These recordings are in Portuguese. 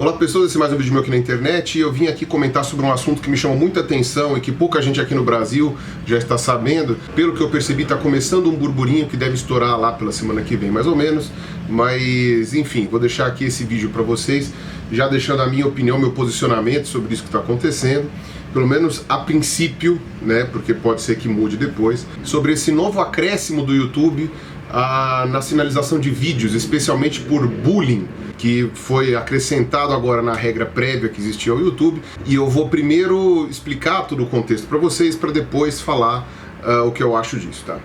Olá pessoas, esse é mais um vídeo meu aqui na internet e eu vim aqui comentar sobre um assunto que me chamou muita atenção e que pouca gente aqui no Brasil já está sabendo. Pelo que eu percebi, está começando um burburinho que deve estourar lá pela semana que vem, mais ou menos. Mas, enfim, vou deixar aqui esse vídeo para vocês, já deixando a minha opinião, meu posicionamento sobre isso que está acontecendo. Pelo menos a princípio, né, porque pode ser que mude depois, sobre esse novo acréscimo do YouTube na sinalização de vídeos, especialmente por bullying, que foi acrescentado agora na regra prévia que existia ao YouTube. E eu vou primeiro explicar todo o contexto para vocês, para depois falar o que eu acho disso, tá?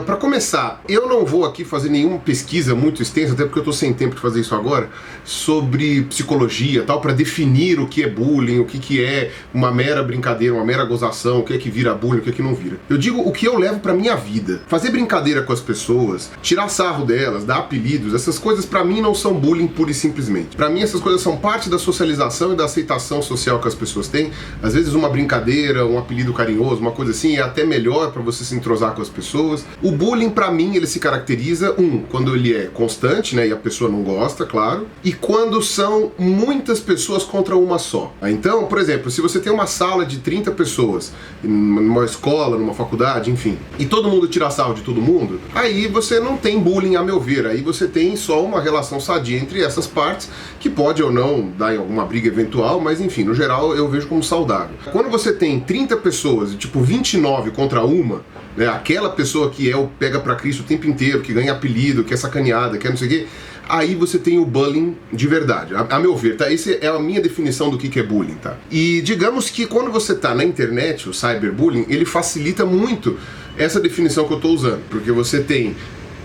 Para começar, eu não vou aqui fazer nenhuma pesquisa muito extensa, até porque eu tô sem tempo de fazer isso agora, sobre psicologia, tal, para definir o que é bullying, o que é uma mera brincadeira, uma mera gozação, o que é que vira bullying, o que é que não vira. Eu digo o que eu levo pra minha vida. Fazer brincadeira com as pessoas, tirar sarro delas, dar apelidos, essas coisas pra mim não são bullying pura e simplesmente. Pra mim essas coisas são parte da socialização e da aceitação social que as pessoas têm. Às vezes uma brincadeira, um apelido carinhoso, uma coisa assim, é até melhor pra você se entrosar com as pessoas. O bullying, pra mim, ele se caracteriza, quando ele é constante, né, e a pessoa não gosta, claro, e quando são muitas pessoas contra uma só. Então, por exemplo, se você tem uma sala de 30 pessoas, numa escola, numa faculdade, enfim, e todo mundo tira sarro de todo mundo, aí você não tem bullying, a meu ver, aí você tem só uma relação sadia entre essas partes, que pode ou não dar em alguma briga eventual, mas enfim, no geral eu vejo como saudável. Quando você tem 30 pessoas, tipo 29 contra uma, né, aquela pessoa que é o pega pra Cristo o tempo inteiro, que ganha apelido, que é sacaneada, que é não sei o quê, aí você tem o bullying de verdade, a meu ver, tá? Essa é a minha definição do que é bullying, tá? E digamos que quando você tá na internet, o cyberbullying, ele facilita muito essa definição que eu tô usando, porque você tem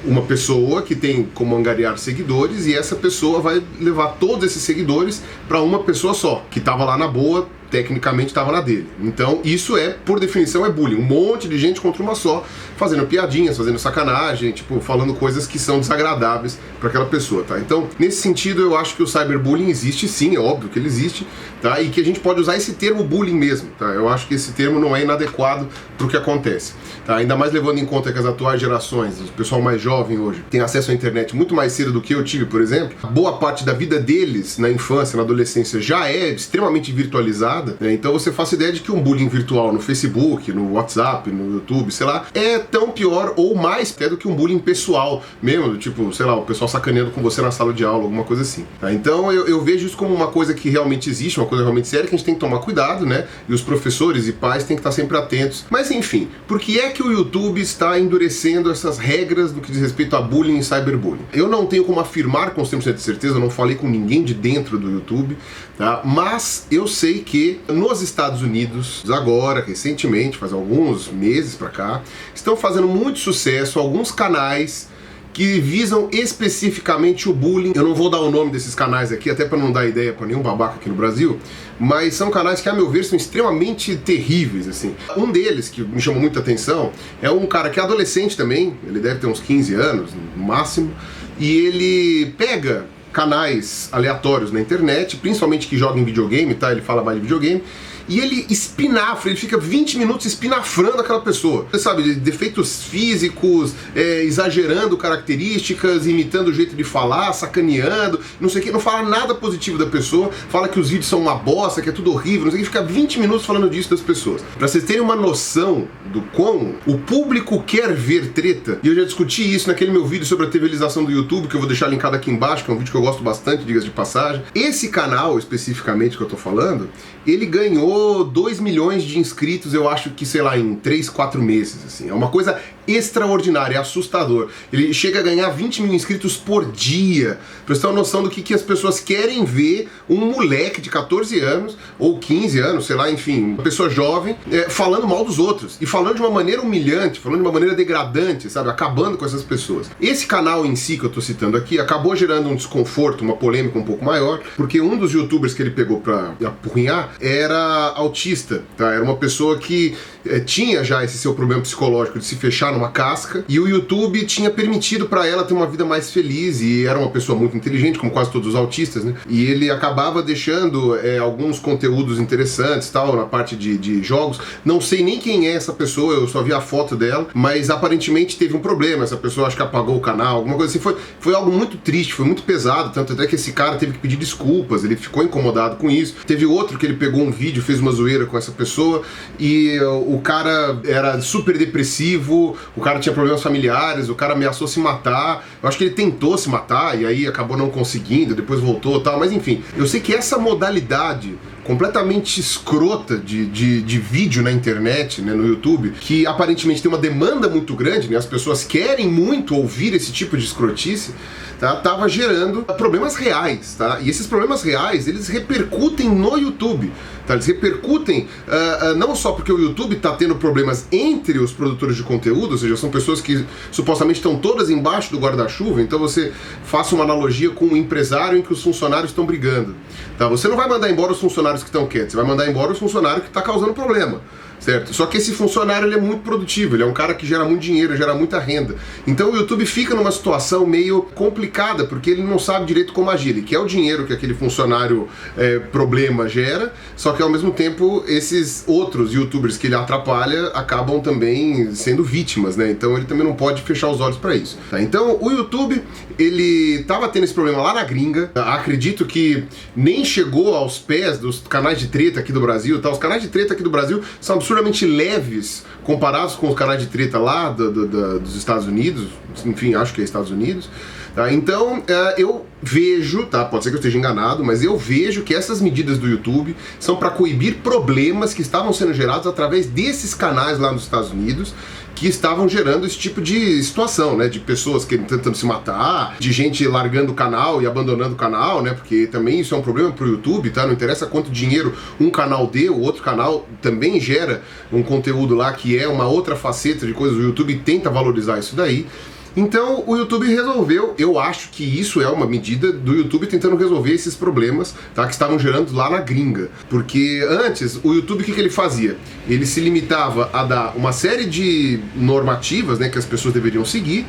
uma pessoa que tem como angariar seguidores e essa pessoa vai levar todos esses seguidores para uma pessoa só, que tava lá na boa, tecnicamente estava na dele. Então isso por definição, é bullying. Um monte de gente contra uma só, fazendo piadinhas, fazendo sacanagem, tipo, falando coisas que são desagradáveis para aquela pessoa, tá? Então, nesse sentido, eu acho que o cyberbullying existe sim, é óbvio que ele existe, tá? E que a gente pode usar esse termo bullying mesmo, tá? Eu acho que esse termo não é inadequado para o que acontece, tá? Ainda mais levando em conta que as atuais gerações, o pessoal mais jovem hoje, tem acesso à internet muito mais cedo do que eu tive, por exemplo. Boa parte da vida deles, na infância, na adolescência, já é extremamente virtualizada. Então você faz ideia de que um bullying virtual no Facebook, no WhatsApp, no YouTube, sei lá, é tão pior ou mais até do que um bullying pessoal mesmo, tipo, sei lá, o pessoal sacaneando com você na sala de aula, alguma coisa assim. Tá? Então eu vejo isso como uma coisa que realmente existe, uma coisa realmente séria, que a gente tem que tomar cuidado, né? E os professores e pais têm que estar sempre atentos. Mas enfim, por que é que o YouTube está endurecendo essas regras no que diz respeito a bullying e cyberbullying? Eu não tenho como afirmar com 100% de certeza, eu não falei com ninguém de dentro do YouTube, tá? Mas eu sei que nos Estados Unidos, agora, recentemente, faz alguns meses pra cá, estão fazendo muito sucesso alguns canais que visam especificamente o bullying. Eu não vou dar o nome desses canais aqui, até para não dar ideia para nenhum babaca aqui no Brasil, mas são canais que, a meu ver, são extremamente terríveis, assim. Um deles, que me chamou muita atenção, é um cara que é adolescente também, ele deve ter uns 15 anos, no máximo, e ele pega canais aleatórios na internet, principalmente que jogam em videogame, tá? Ele fala mais de videogame, e ele espinafra, ele fica 20 minutos espinafrando aquela pessoa. Você sabe, defeitos físicos, exagerando características, imitando o jeito de falar, sacaneando, não sei o que, não fala nada positivo da pessoa, fala que os vídeos são uma bosta, que é tudo horrível, não sei o que, fica 20 minutos falando disso das pessoas. Pra vocês terem uma noção do quão o público quer ver treta, e eu já discuti isso naquele meu vídeo sobre a trivialização do YouTube, que eu vou deixar linkado aqui embaixo, que é um vídeo que eu gosto bastante, diga-se de passagem. Esse canal, especificamente, que eu tô falando, ele ganhou 2 milhões de inscritos, eu acho que, sei lá, em 3, 4 meses, assim. É uma coisa extraordinária, é assustador. Ele chega a ganhar 20 mil inscritos por dia. Pra você ter uma noção do que as pessoas querem ver um moleque de 14 anos, ou 15 anos, sei lá, enfim, uma pessoa jovem, falando mal dos outros. E falando de uma maneira humilhante, falando de uma maneira degradante, sabe? Acabando com essas pessoas. Esse canal em si que eu tô citando aqui, acabou gerando um desconforto, uma polêmica um pouco maior, porque um dos youtubers que ele pegou pra apurrinhar era autista, tá? Era uma pessoa que tinha já esse seu problema psicológico de se fechar numa casca, e o YouTube tinha permitido pra ela ter uma vida mais feliz, e era uma pessoa muito inteligente, como quase todos os autistas, né? E ele acabava deixando alguns conteúdos interessantes, tal, na parte de jogos. Não sei nem quem é essa pessoa, eu só vi a foto dela, mas aparentemente teve um problema, essa pessoa acho que apagou o canal, alguma coisa assim. Foi algo muito triste, foi muito pesado, incomodado, tanto até que esse cara teve que pedir desculpas, ele ficou incomodado com isso. Teve outro que ele pegou um vídeo, fez uma zoeira com essa pessoa e o cara era super depressivo, o cara tinha problemas familiares, o cara ameaçou se matar. Eu acho que ele tentou se matar e aí acabou não conseguindo, depois voltou e tal, mas enfim, eu sei que essa modalidade completamente escrota de vídeo na internet, né, no YouTube, que aparentemente tem uma demanda muito grande, né, as pessoas querem muito ouvir esse tipo de escrotice, tá, tava gerando problemas reais, tá? E esses problemas reais, eles repercutem no YouTube, tá? Eles repercutem não só porque o YouTube tá tendo problemas entre os produtores de conteúdo, ou seja, são pessoas que supostamente estão todas embaixo do guarda-chuva, então você faça uma analogia com um empresário em que os funcionários estão brigando, tá? Você não vai mandar embora os funcionários que estão quietos, você vai mandar embora os funcionários que tá causando problema. Certo? Só que esse funcionário ele é muito produtivo, ele é um cara que gera muito dinheiro, gera muita renda. Então o YouTube fica numa situação meio complicada, porque ele não sabe direito como agir. Ele quer o dinheiro que aquele funcionário problema gera, só que ao mesmo tempo esses outros YouTubers que ele atrapalha acabam também sendo vítimas, né? Então ele também não pode fechar os olhos para isso. Tá? Então o YouTube, ele tava tendo esse problema lá na gringa, acredito que nem chegou aos pés dos canais de treta aqui do Brasil, tá? Os canais de treta aqui do Brasil são absurdamente leves comparados com os canais de treta lá dos Estados Unidos, enfim, acho que é Estados Unidos, tá? Então eu vejo, tá? Pode ser que eu esteja enganado, mas eu vejo que essas medidas do YouTube são para coibir problemas que estavam sendo gerados através desses canais lá nos Estados Unidos, que estavam gerando esse tipo de situação, né? De pessoas tentando se matar, de gente largando o canal e abandonando o canal, né? Porque também isso é um problema pro YouTube, tá? Não interessa quanto dinheiro um canal dê, o outro canal também gera um conteúdo lá que é uma outra faceta de coisas. O YouTube tenta valorizar isso daí. Então o YouTube resolveu, eu acho que isso é uma medida do YouTube tentando resolver esses problemas, tá, que estavam gerando lá na gringa. Porque antes, o YouTube o que ele fazia? Ele se limitava a dar uma série de normativas, né, que as pessoas deveriam seguir,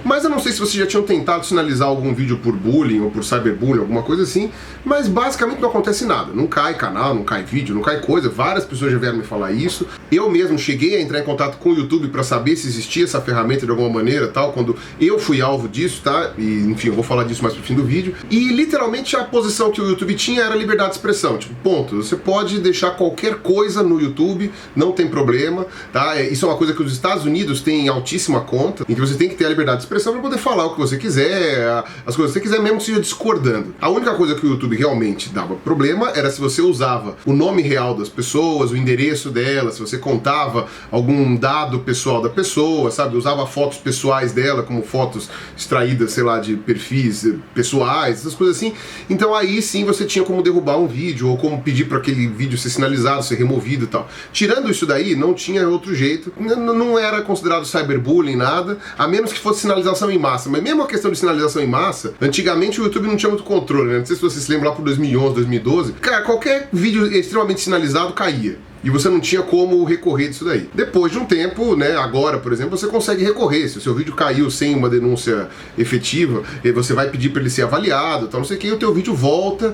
mas eu não sei se vocês já tinham tentado sinalizar algum vídeo por bullying ou por cyberbullying, alguma coisa assim, mas basicamente não acontece nada. Não cai canal, não cai vídeo, não cai coisa. Várias pessoas já vieram me falar isso. Eu mesmo cheguei a entrar em contato com o YouTube para saber se existia essa ferramenta de alguma maneira, tal, quando eu fui alvo disso, tá? E enfim, eu vou falar disso mais pro fim do vídeo. E literalmente a posição que o YouTube tinha era liberdade de expressão, tipo, ponto. Você pode deixar qualquer coisa no YouTube, não tem problema, tá? Isso é uma coisa que os Estados Unidos têm em altíssima conta, em que você tem que ter a liberdade de expressão para poder falar o que você quiser, as coisas que você quiser, mesmo que seja discordando. A única coisa que o YouTube realmente dava problema era se você usava o nome real das pessoas, o endereço delas, se você contava algum dado pessoal da pessoa, sabe? Usava fotos pessoais dela, como fotos extraídas, sei lá, de perfis pessoais, essas coisas assim. Então aí sim você tinha como derrubar um vídeo, ou como pedir para aquele vídeo ser sinalizado, ser removido e tal. Tirando isso daí, não tinha outro jeito. Não era considerado cyberbullying, nada, a menos que fosse sinalização em massa. Mas mesmo a questão de sinalização em massa, antigamente o YouTube não tinha muito controle, né? Não sei se vocês se lembram lá por 2011, 2012. Cara, qualquer vídeo extremamente sinalizado caía. E você não tinha como recorrer disso daí. Depois de um tempo, né, agora, por exemplo, você consegue recorrer. Se o seu vídeo caiu sem uma denúncia efetiva, você vai pedir para ele ser avaliado, tal, não sei o que, e o teu vídeo volta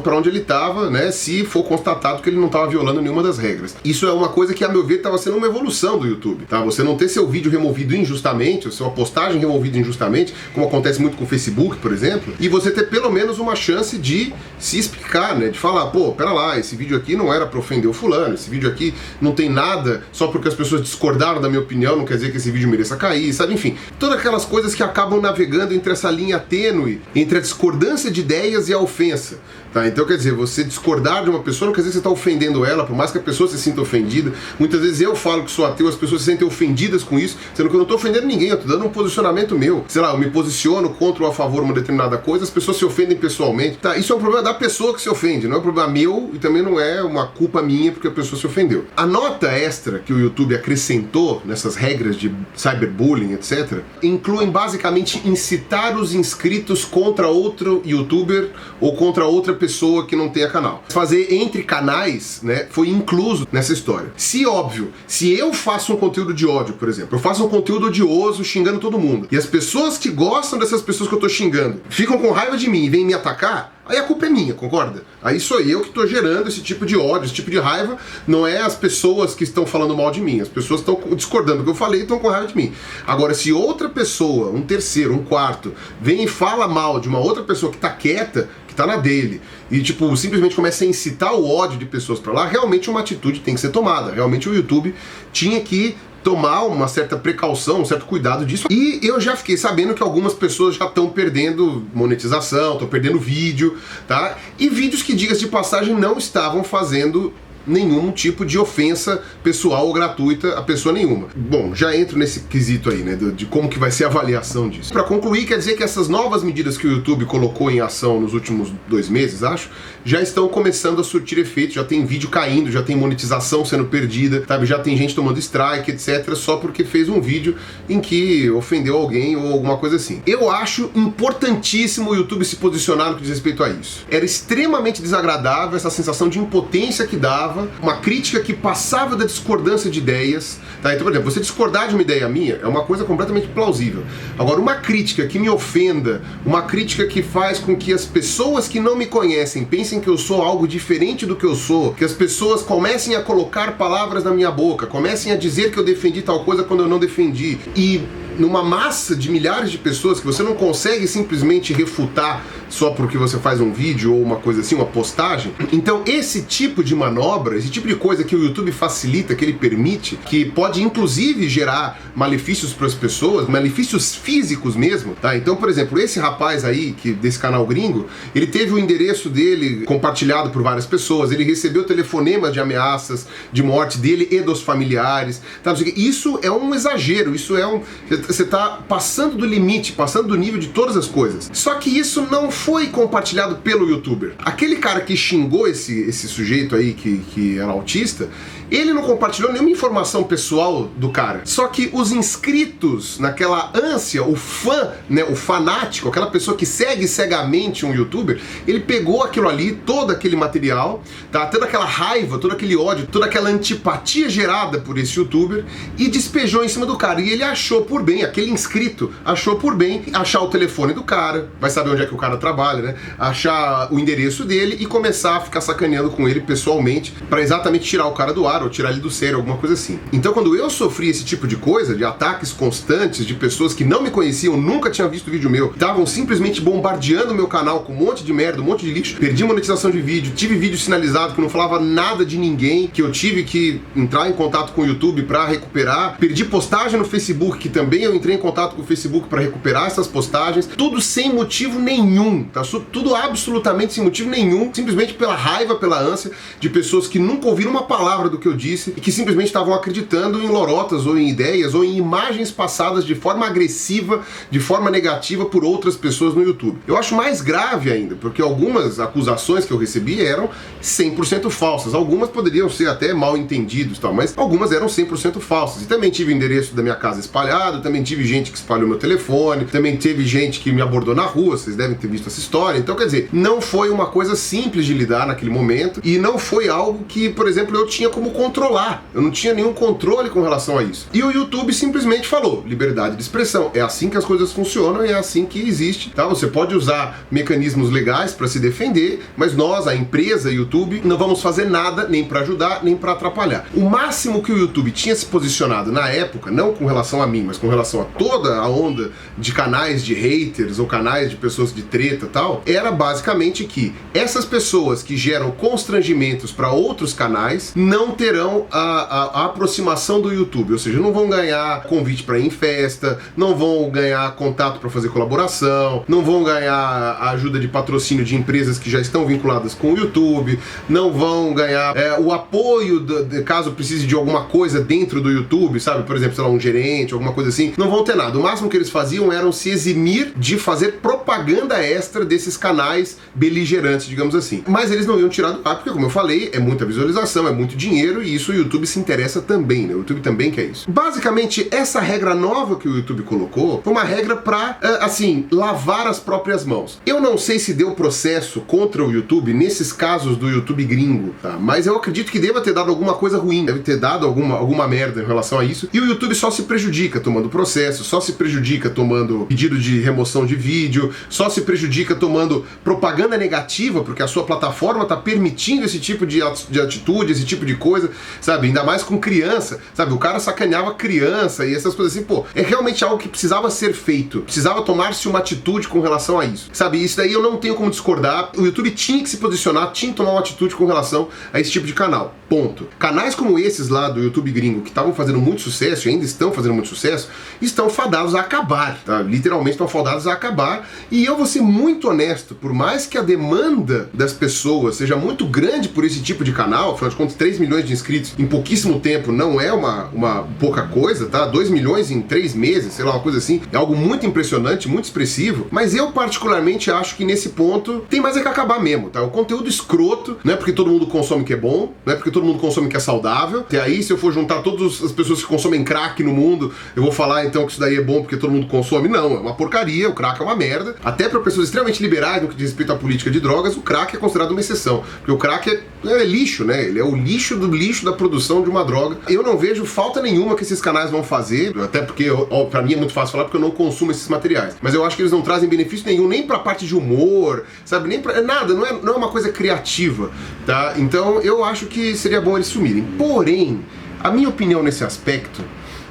para onde ele estava, né, se for constatado que ele não estava violando nenhuma das regras. Isso é uma coisa que, a meu ver, estava sendo uma evolução do YouTube, tá? Você não ter seu vídeo removido injustamente, ou sua postagem removida injustamente, como acontece muito com o Facebook, por exemplo, e você ter pelo menos uma chance de se explicar, né, de falar, pô, pera lá, esse vídeo aqui não era para ofender o fulano, esse vídeo aqui não tem nada, só porque as pessoas discordaram da minha opinião, não quer dizer que esse vídeo mereça cair, sabe? Enfim, todas aquelas coisas que acabam navegando entre essa linha tênue, entre a discordância de ideias e a ofensa, tá? Então, quer dizer, você discordar de uma pessoa não quer dizer que você está ofendendo ela, por mais que a pessoa se sinta ofendida. Muitas vezes eu falo que sou ateu, as pessoas se sentem ofendidas com isso, sendo que eu não estou ofendendo ninguém, eu estou dando um posicionamento meu. Sei lá, eu me posiciono contra ou a favor de uma determinada coisa, as pessoas se ofendem pessoalmente, tá? Isso é um problema da pessoa que se ofende, não é um problema meu e também não é uma culpa minha porque a pessoa se ofendeu. A nota extra que o YouTube acrescentou nessas regras de cyberbullying, etc., incluem basicamente incitar os inscritos contra outro YouTuber ou contra outra pessoa que não tenha canal. Fazer entre canais, né, foi incluso nessa história. Se, óbvio, se eu faço um conteúdo de ódio, por exemplo, eu faço um conteúdo odioso xingando todo mundo, e as pessoas que gostam dessas pessoas que eu tô xingando ficam com raiva de mim e vêm me atacar, aí a culpa é minha, concorda? Aí sou eu que tô gerando esse tipo de ódio, esse tipo de raiva, não é as pessoas que estão falando mal de mim, as pessoas estão discordando do que eu falei e estão com raiva de mim. Agora, se outra pessoa, um terceiro, um quarto, vem e fala mal de uma outra pessoa que tá quieta, que tá na dele, e tipo, simplesmente começa a incitar o ódio de pessoas pra lá, realmente uma atitude tem que ser tomada. Realmente o YouTube tinha que tomar uma certa precaução, um certo cuidado disso. E eu já fiquei sabendo que algumas pessoas já estão perdendo monetização, estão perdendo vídeo, tá? E vídeos que, diga-se de passagem, não estavam fazendo nenhum tipo de ofensa pessoal ou gratuita a pessoa nenhuma. Bom, já entro nesse quesito aí, né, de como que vai ser a avaliação disso. Pra concluir, quer dizer que essas novas medidas que o YouTube colocou em ação nos últimos 2 meses, acho, já estão começando a surtir efeito, já tem vídeo caindo, já tem monetização sendo perdida, sabe, já tem gente tomando strike, etc, só porque fez um vídeo em que ofendeu alguém ou alguma coisa assim. Eu acho importantíssimo o YouTube se posicionar no que diz respeito a isso. Era extremamente desagradável essa sensação de impotência que dava, uma crítica que passava da discordância de ideias, tá? Então, por exemplo, você discordar de uma ideia minha é uma coisa completamente plausível. Agora, uma crítica que me ofenda, uma crítica que faz com que as pessoas que não me conhecem pensem que eu sou algo diferente do que eu sou, que as pessoas comecem a colocar palavras na minha boca, comecem a dizer que eu defendi tal coisa quando eu não defendi, e numa massa de milhares de pessoas que você não consegue simplesmente refutar só porque você faz um vídeo ou uma coisa assim, uma postagem. Então esse tipo de manobra, esse tipo de coisa que o YouTube facilita, que ele permite, que pode inclusive gerar malefícios para as pessoas, malefícios físicos mesmo, tá? Então, por exemplo, esse rapaz aí, desse canal gringo, ele teve o endereço dele compartilhado por várias pessoas, ele recebeu telefonemas de ameaças de morte dele e dos familiares, tá? Isso é um exagero, isso é um... Você tá passando do limite, passando do nível de todas as coisas. Só que isso não foi compartilhado pelo YouTuber. Aquele cara que xingou esse sujeito aí que era autista, ele não compartilhou nenhuma informação pessoal do cara. Só que os inscritos, naquela ânsia, o fã, né, o fanático, aquela pessoa que segue cegamente um YouTuber, ele pegou aquilo ali, todo aquele material, tá? Toda aquela raiva, todo aquele ódio, toda aquela antipatia gerada por esse YouTuber e despejou em cima do cara. E ele achou por bem, aquele inscrito achou por bem achar o telefone do cara, vai saber onde é que o cara trabalha, né? Achar o endereço dele e começar a ficar sacaneando com ele pessoalmente pra exatamente tirar o cara do ar ou tirar ele do sério, alguma coisa assim. Então quando eu sofri esse tipo de coisa, de ataques constantes de pessoas que não me conheciam, nunca tinham visto vídeo meu, estavam simplesmente bombardeando o meu canal com um monte de merda, um monte de lixo, perdi monetização de vídeo, tive vídeo sinalizado que não falava nada de ninguém, que eu tive que entrar em contato com o YouTube pra recuperar, perdi postagem no Facebook, que também eu entrei em contato com o Facebook pra recuperar essas postagens, tudo sem motivo nenhum, tá? Tudo absolutamente sem motivo nenhum, simplesmente pela raiva, pela ânsia de pessoas que nunca ouviram uma palavra do que eu disse e que simplesmente estavam acreditando em lorotas ou em ideias ou em imagens passadas de forma agressiva, de forma negativa por outras pessoas no YouTube. Eu acho mais grave ainda, porque algumas acusações que eu recebi eram 100% falsas, algumas poderiam ser até mal entendidos, tal, mas algumas eram 100% falsas. E também tive o endereço da minha casa espalhado, também tive gente que espalhou meu telefone, também teve gente que me abordou na rua, vocês devem ter visto essa história. Então, quer dizer, não foi uma coisa simples de lidar naquele momento e não foi algo que, por exemplo, eu tinha como controlar. Eu não tinha nenhum controle com relação a isso. E o YouTube simplesmente falou, liberdade de expressão, é assim que as coisas funcionam e é assim que existe, tá? Você pode usar mecanismos legais para se defender, mas nós, a empresa YouTube, não vamos fazer nada nem para ajudar, nem para atrapalhar. O máximo que o YouTube tinha se posicionado na época, não com relação a mim, mas com relação a toda a onda de canais de haters ou canais de pessoas de treta e tal, era basicamente que essas pessoas que geram constrangimentos para outros canais não terão a aproximação do YouTube, ou seja, não vão ganhar convite para ir em festa, não vão ganhar contato para fazer colaboração, não vão ganhar a ajuda de patrocínio de empresas que já estão vinculadas com o YouTube, não vão ganhar o apoio caso precise de alguma coisa dentro do YouTube, sabe? Por exemplo, sei lá, um gerente, alguma coisa assim, não vão ter nada. O máximo que eles faziam era se eximir de fazer propaganda extra desses canais beligerantes, digamos assim. Mas eles não iam tirar do ar, porque, como eu falei, é muita visualização, é muito dinheiro, e isso o YouTube se interessa também, né? O YouTube também quer isso. Basicamente, essa regra nova que o YouTube colocou foi uma regra pra, assim, lavar as próprias mãos. Eu não sei se deu processo contra o YouTube nesses casos do YouTube gringo, tá? Mas eu acredito que deva ter dado alguma coisa ruim, deve ter dado alguma merda em relação a isso, e o YouTube só se prejudica tomando processo, só se prejudica tomando pedido de remoção de vídeo, só se prejudica tomando propaganda negativa, porque a sua plataforma está permitindo esse tipo de atitude, esse tipo de coisa, sabe? Ainda mais com criança, sabe? O cara sacaneava criança e essas coisas assim, pô, é realmente algo que precisava ser feito, precisava tomar-se uma atitude com relação a isso, sabe? Isso daí eu não tenho como discordar, o YouTube tinha que se posicionar, tinha que tomar uma atitude com relação a esse tipo de canal, ponto. Canais como esses lá do YouTube gringo, que estavam fazendo muito sucesso e ainda estão fazendo muito sucesso, estão fadados a acabar, tá? Literalmente estão fadados a acabar, e eu vou ser muito honesto, por mais que a demanda das pessoas seja muito grande por esse tipo de canal, afinal de contas 3 milhões de inscritos em pouquíssimo tempo não é uma pouca coisa, tá? 2 milhões em 3 meses, sei lá, uma coisa assim, é algo muito impressionante, muito expressivo, mas eu particularmente acho que nesse ponto tem mais é que acabar mesmo, tá? O conteúdo escroto, não é porque todo mundo consome que é bom, não é porque todo mundo consome que é saudável, e aí se eu for juntar todas as pessoas que consomem crack no mundo, eu vou falar então que isso daí é bom porque todo mundo consome? Não, é uma porcaria, o crack é uma merda, até para pessoas extremamente liberais no que diz respeito à política de drogas, o crack é considerado uma exceção, porque o crack é lixo, né? Ele é o lixo do lixo da produção de uma droga. Eu não vejo falta nenhuma que esses canais vão fazer, até porque pra mim é muito fácil falar porque eu não consumo esses materiais, mas eu acho que eles não trazem benefício nenhum, nem pra parte de humor, sabe? Nem pra nada, não é uma coisa criativa, tá? Então eu acho que seria bom eles sumirem. Porém, a minha opinião nesse aspecto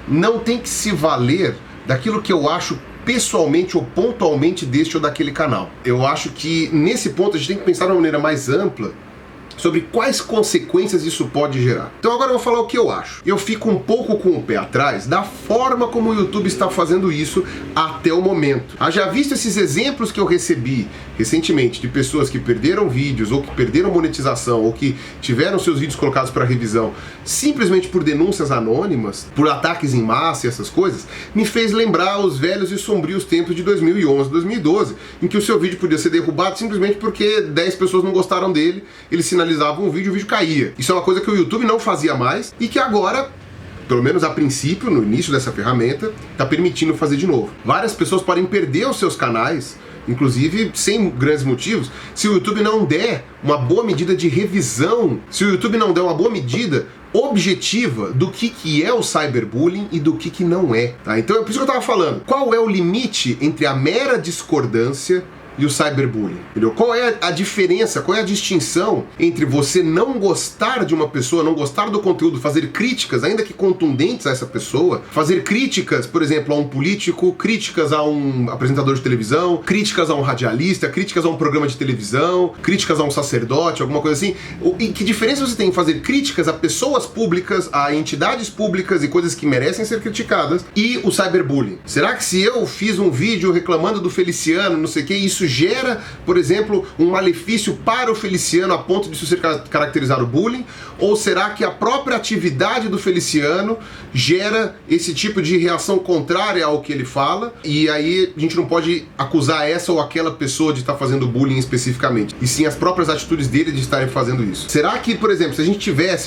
não tem que se valer daquilo que eu acho pessoalmente ou pontualmente deste ou daquele canal. Eu acho que nesse ponto a gente tem que pensar de uma maneira mais ampla sobre quais consequências isso pode gerar. Então agora eu vou falar o que eu acho. Eu fico um pouco com o pé atrás da forma como o YouTube está fazendo isso até o momento. Haja visto esses exemplos que eu recebi recentemente de pessoas que perderam vídeos ou que perderam monetização ou que tiveram seus vídeos colocados para revisão simplesmente por denúncias anônimas, por ataques em massa e essas coisas, me fez lembrar os velhos e sombrios tempos de 2011, 2012, em que o seu vídeo podia ser derrubado simplesmente porque 10 pessoas não gostaram dele, ele sinalizava um vídeo e o vídeo caía. Isso é uma coisa que o YouTube não fazia mais e que agora, pelo menos a princípio, no início dessa ferramenta, está permitindo fazer de novo. Várias pessoas podem perder os seus canais, inclusive sem grandes motivos, se o YouTube não der uma boa medida de revisão, se o YouTube não der uma boa medida objetiva do que é o cyberbullying e do que não é. Tá? Então é por isso que eu estava falando. Qual é o limite entre a mera discordância e o cyberbullying, entendeu? Qual é a diferença, qual é a distinção entre você não gostar de uma pessoa, não gostar do conteúdo, fazer críticas, ainda que contundentes a essa pessoa, fazer críticas, por exemplo, a um político, críticas a um apresentador de televisão, críticas a um radialista, críticas a um programa de televisão, críticas a um sacerdote, alguma coisa assim. E que diferença você tem em fazer críticas a pessoas públicas, a entidades públicas e coisas que merecem ser criticadas e o cyberbullying? Será que se eu fiz um vídeo reclamando do Feliciano, não sei o que, isso gera, por exemplo, um malefício para o Feliciano a ponto de isso ser caracterizado bullying? Ou será que a própria atividade do Feliciano gera esse tipo de reação contrária ao que ele fala? E aí a gente não pode acusar essa ou aquela pessoa de estar fazendo bullying especificamente, e sim as próprias atitudes dele de estarem fazendo isso. Será que, por exemplo, se a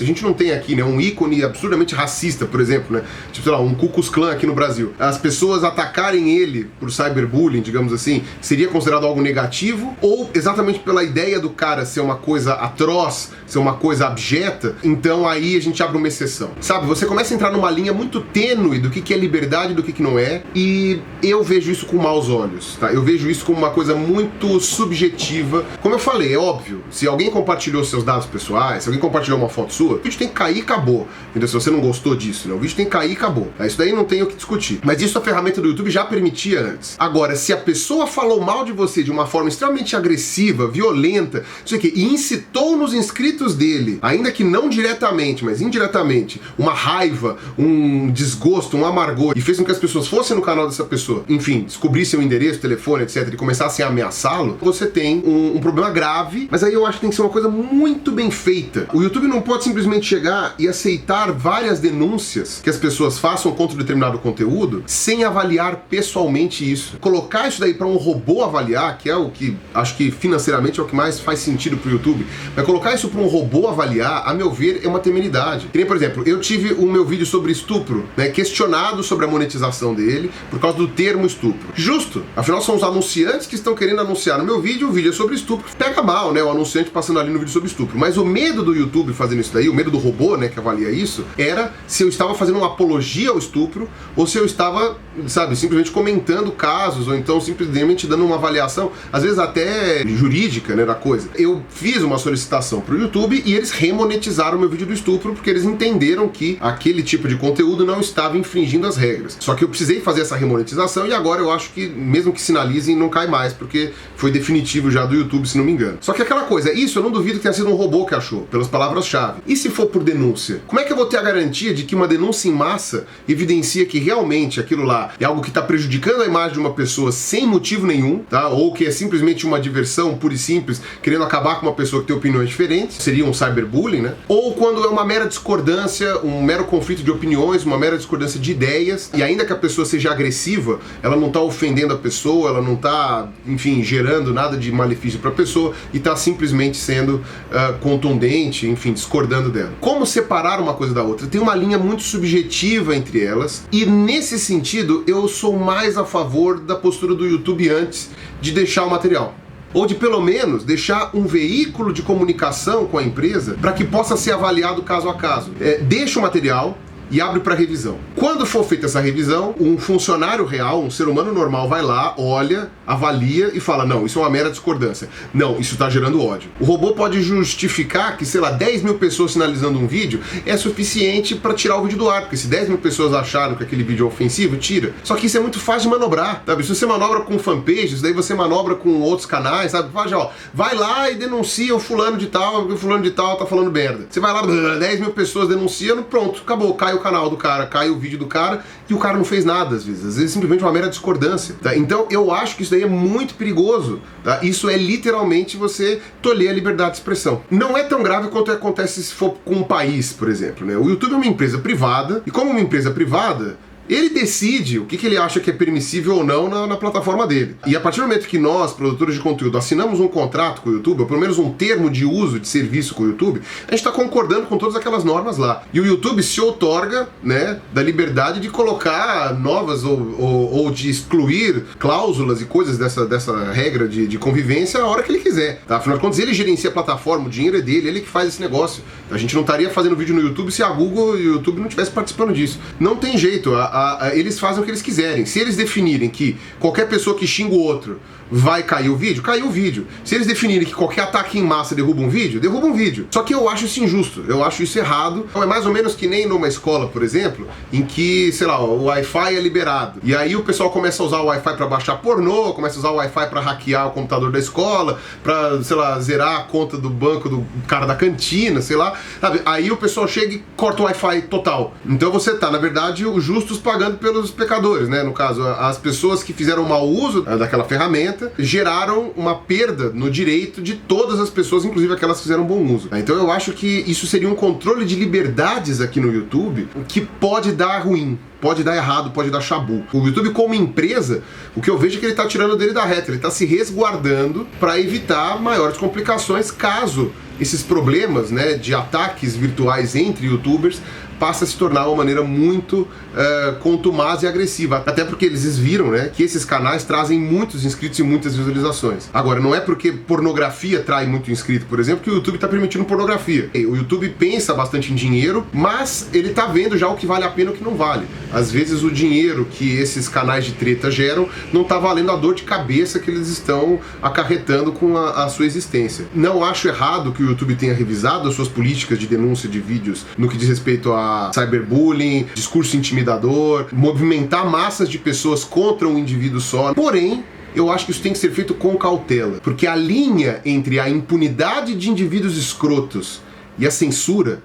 gente não tem aqui, né, um ícone absurdamente racista, por exemplo, né, tipo, sei lá, um Ku Klux Klan aqui no Brasil, as pessoas atacarem ele por cyberbullying, digamos assim, seria considerado algo negativo? Ou exatamente pela ideia do cara ser uma coisa atroz, ser uma coisa abjeta, então aí a gente abre uma exceção. Sabe, você começa a entrar numa linha muito tênue do que é liberdade e do que não é, e eu vejo isso com maus olhos, tá? Eu vejo isso como uma coisa muito subjetiva. Como eu falei, é óbvio, se alguém compartilhou seus dados pessoais, se alguém compartilhou uma foto sua, o vídeo tem que cair e acabou. Entendeu? Se você não gostou disso, né? O vídeo tem que cair e acabou. Isso daí não tem o que discutir. Mas isso a ferramenta do YouTube já permitia antes. Agora, se a pessoa falou mal de você de uma forma extremamente agressiva, violenta, não sei o que, e incitou nos inscritos dele, ainda que não diretamente, mas indiretamente, uma raiva, um desgosto, um amargor, e fez com que as pessoas fossem no canal dessa pessoa, enfim, descobrissem o endereço, telefone, etc, e começassem a ameaçá-lo, você tem um problema grave, mas aí eu acho que tem que ser uma coisa muito bem feita. O YouTube não pode simplesmente chegar e aceitar várias denúncias que as pessoas façam contra determinado conteúdo sem avaliar pessoalmente isso. Colocar isso daí para um robô avaliar, avaliar, que é o que acho que financeiramente é o que mais faz sentido pro YouTube, mas colocar isso para um robô avaliar, a meu ver, é uma temeridade. Que nem, por exemplo, eu tive o meu vídeo sobre estupro, né, questionado sobre a monetização dele por causa do termo estupro. Justo, afinal são os anunciantes que estão querendo anunciar no meu vídeo, o vídeo é sobre estupro. Pega mal, né, o anunciante passando ali no vídeo sobre estupro. Mas o medo do YouTube fazendo isso daí, o medo do robô, né, que avalia isso, era se eu estava fazendo uma apologia ao estupro ou se eu estava, sabe, simplesmente comentando casos ou então simplesmente dando uma avaliação, às vezes até jurídica, né, da coisa. Eu fiz uma solicitação pro YouTube e eles remonetizaram o meu vídeo do estupro porque eles entenderam que aquele tipo de conteúdo não estava infringindo as regras. Só que eu precisei fazer essa remonetização e agora eu acho que, mesmo que sinalizem, não cai mais, porque foi definitivo já do YouTube, se não me engano. Só que aquela coisa, isso eu não duvido que tenha sido um robô que achou, pelas palavras-chave. E se for por denúncia? Como é que eu vou ter a garantia de que uma denúncia em massa evidencia que realmente aquilo lá é algo que está prejudicando a imagem de uma pessoa sem motivo nenhum, tá? Ou que é simplesmente uma diversão pura e simples, querendo acabar com uma pessoa que tem opiniões diferentes, seria um cyberbullying, né? Ou quando é uma mera discordância, um mero conflito de opiniões, uma mera discordância de ideias, e ainda que a pessoa seja agressiva, ela não está ofendendo a pessoa, ela não está, enfim, gerando nada de malefício para a pessoa e está simplesmente sendo contundente, enfim, discordando dela. Como separar uma coisa da outra? Tem uma linha muito subjetiva entre elas, e nesse sentido eu sou mais a favor da postura do YouTube antes de deixar o material. Ou de pelo menos deixar um veículo de comunicação com a empresa para que possa ser avaliado caso a caso. Deixa o material e abre para revisão. Quando for feita essa revisão, um funcionário real, um ser humano normal vai lá, olha, avalia e fala, não, isso é uma mera discordância. Não, isso está gerando ódio. O robô pode justificar que, sei lá, 10 mil pessoas sinalizando um vídeo é suficiente para tirar o vídeo do ar, porque se 10 mil pessoas acharam que aquele vídeo é ofensivo, tira. Só que isso é muito fácil de manobrar, sabe? Se você manobra com fanpages, daí você manobra com outros canais, sabe? Fala, ó, vai lá e denuncia o fulano de tal tá falando merda. Você vai lá, 10 mil pessoas denunciando, pronto, acabou, cai o canal do cara, cai o vídeo do cara e o cara não fez nada às vezes simplesmente uma mera discordância, tá? Então eu acho que isso daí é muito perigoso, tá? Isso é literalmente você tolher a liberdade de expressão. Não é tão grave quanto acontece se for com um país, por exemplo, né? O YouTube é uma empresa privada e como uma empresa privada, ele decide o que ele acha que é permissível ou não na plataforma dele. E a partir do momento que nós, produtores de conteúdo, assinamos um contrato com o YouTube, ou pelo menos um termo de uso de serviço com o YouTube, a gente está concordando com todas aquelas normas lá. E o YouTube se outorga, né, da liberdade de colocar novas ou de excluir cláusulas e coisas dessa regra de convivência a hora que ele quiser. Tá? Afinal de contas, ele gerencia a plataforma, o dinheiro é dele, ele que faz esse negócio. A gente não estaria fazendo vídeo no YouTube se a Google e o YouTube não estivessem participando disso. Não tem jeito. Eles fazem o que eles quiserem. Se eles definirem que qualquer pessoa que xinga o outro vai cair o vídeo, caiu o vídeo. Se eles definirem que qualquer ataque em massa derruba um vídeo, derruba um vídeo. Só que eu acho isso injusto, eu acho isso errado. Então é mais ou menos que nem numa escola, por exemplo, em que, sei lá, o Wi-Fi é liberado. E aí o pessoal começa a usar o Wi-Fi para baixar pornô, começa a usar o Wi-Fi para hackear o computador da escola, para, sei lá, zerar a conta do banco do cara da cantina, sei lá. Sabe? Aí o pessoal chega e corta o Wi-Fi total. Então você tá, na verdade, os justos pagando pelos pecadores, né? No caso, as pessoas que fizeram mau uso daquela ferramenta geraram uma perda no direito de todas as pessoas, inclusive aquelas que fizeram bom uso. Então eu acho que isso seria um controle de liberdades aqui no YouTube que pode dar ruim. Pode dar errado, pode dar chabu. O YouTube como empresa, o que eu vejo é que ele está tirando dele da reta, ele está se resguardando para evitar maiores complicações caso esses problemas, né, de ataques virtuais entre youtubers passa a se tornar uma maneira muito contumaz e agressiva. Até porque eles viram, né, que esses canais trazem muitos inscritos e muitas visualizações. Agora, não é porque pornografia trai muito inscrito, por exemplo, que o YouTube está permitindo pornografia. O YouTube pensa bastante em dinheiro, mas ele está vendo já o que vale a pena e o que não vale. Às vezes o dinheiro que esses canais de treta geram não está valendo a dor de cabeça que eles estão acarretando com a sua existência. Não acho errado que o YouTube tenha revisado as suas políticas de denúncia de vídeos no que diz respeito a cyberbullying, discurso intimidador, movimentar massas de pessoas contra um indivíduo só. Porém, eu acho que isso tem que ser feito com cautela, porque a linha entre a impunidade de indivíduos escrotos e a censura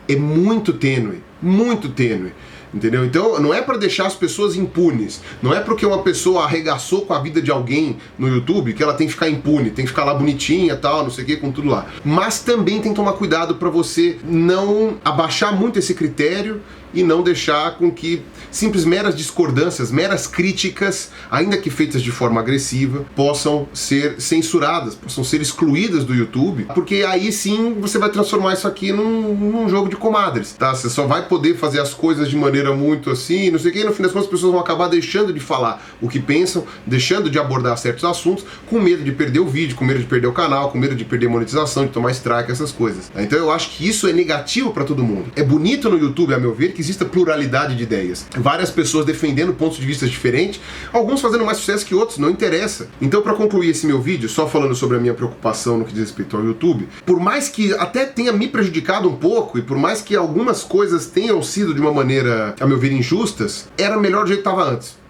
é muito tênue, muito tênue. Entendeu? Então não é para deixar as pessoas impunes, não é porque uma pessoa arregaçou com a vida de alguém no YouTube que ela tem que ficar impune, tem que ficar lá bonitinha, tal, não sei o que, com tudo lá. Mas também tem que tomar cuidado para você não abaixar muito esse critério e não deixar com que simples meras discordâncias, meras críticas, ainda que feitas de forma agressiva, possam ser censuradas, possam ser excluídas do YouTube, porque aí sim você vai transformar isso aqui num jogo de comadres, tá? Você só vai poder fazer as coisas de maneira muito assim, não sei o que, e no fim das contas as pessoas vão acabar deixando de falar o que pensam, deixando de abordar certos assuntos, com medo de perder o vídeo, com medo de perder o canal, com medo de perder monetização, de tomar strike, essas coisas. Então eu acho que isso é negativo para todo mundo. É bonito no YouTube, a meu ver, que exista pluralidade de ideias. Várias pessoas defendendo pontos de vista diferentes, alguns fazendo mais sucesso que outros, não interessa. Então, para concluir esse meu vídeo, só falando sobre a minha preocupação no que diz respeito ao YouTube, por mais que até tenha me prejudicado um pouco, e por mais que algumas coisas tenham sido de uma maneira, a meu ver, injustas, era melhor do jeito que estava antes,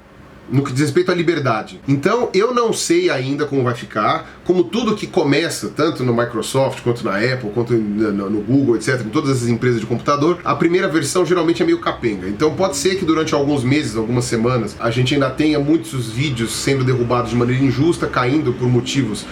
no que diz respeito à liberdade. Então, eu não sei ainda como vai ficar, como tudo que começa, tanto no Microsoft, quanto na Apple, quanto no Google, etc., em todas essas empresas de computador, a primeira versão geralmente é meio capenga. Então pode ser que durante alguns meses, algumas semanas, a gente ainda tenha muitos vídeos sendo derrubados de maneira injusta, caindo por motivos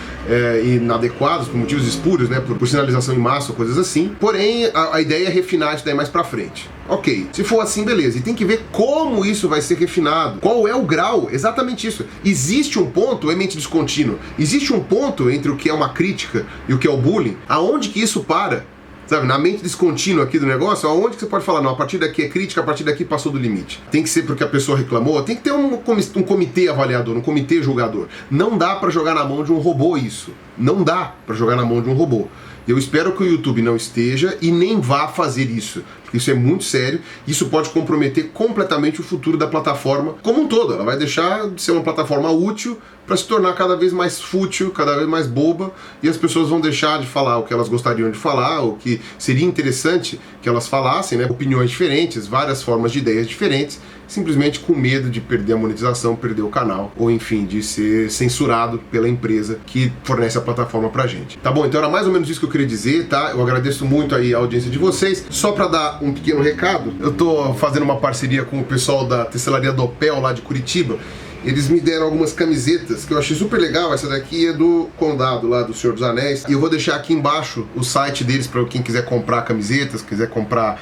inadequados, por motivos espúrios, né, por sinalização em massa, coisas assim. Porém, a ideia é refinar isso daí mais pra frente. Ok, se for assim, beleza. E tem que ver como isso vai ser refinado. Qual é o grau? Exatamente isso. Existe um ponto, é mente descontínua. Existe um ponto entre o que é uma crítica e o que é o bullying. Aonde que isso para? Sabe, na mente descontínua aqui do negócio, aonde que você pode falar, não, a partir daqui é crítica, a partir daqui passou do limite. Tem que ser porque a pessoa reclamou, tem que ter um comitê avaliador, um comitê julgador. Não dá pra jogar na mão de um robô isso. Não dá pra jogar na mão de um robô. Eu espero que o YouTube não esteja e nem vá fazer isso. Isso é muito sério, isso pode comprometer completamente o futuro da plataforma como um todo. Ela vai deixar de ser uma plataforma útil para se tornar cada vez mais fútil, cada vez mais boba, e as pessoas vão deixar de falar o que elas gostariam de falar, o que seria interessante que elas falassem, né? Opiniões diferentes, várias formas de ideias diferentes, simplesmente com medo de perder a monetização, perder o canal, ou enfim, de ser censurado pela empresa que fornece a plataforma pra gente. Tá bom? Então era mais ou menos isso que eu queria dizer, tá? Eu agradeço muito aí a audiência de vocês. Só pra dar um pequeno recado, eu tô fazendo uma parceria com o pessoal da Tecelaria Doppel lá de Curitiba. Eles me deram algumas camisetas que eu achei super legal. Essa daqui é do Condado, lá do Senhor dos Anéis. E eu vou deixar aqui embaixo o site deles para quem quiser comprar camisetas, quiser comprar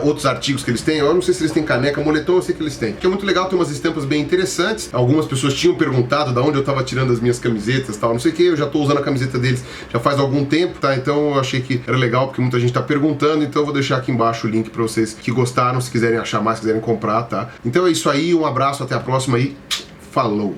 outros artigos que eles têm. Eu não sei se eles têm caneca, moletom eu sei que eles têm. Que é muito legal, tem umas estampas bem interessantes. Algumas pessoas tinham perguntado de onde eu tava tirando as minhas camisetas, tal, não sei o que. Eu já tô usando a camiseta deles já faz algum tempo, tá? Então eu achei que era legal porque muita gente tá perguntando. Então eu vou deixar aqui embaixo o link para vocês que gostaram, se quiserem achar mais, quiserem comprar, tá? Então é isso aí, um abraço, até a próxima e falou!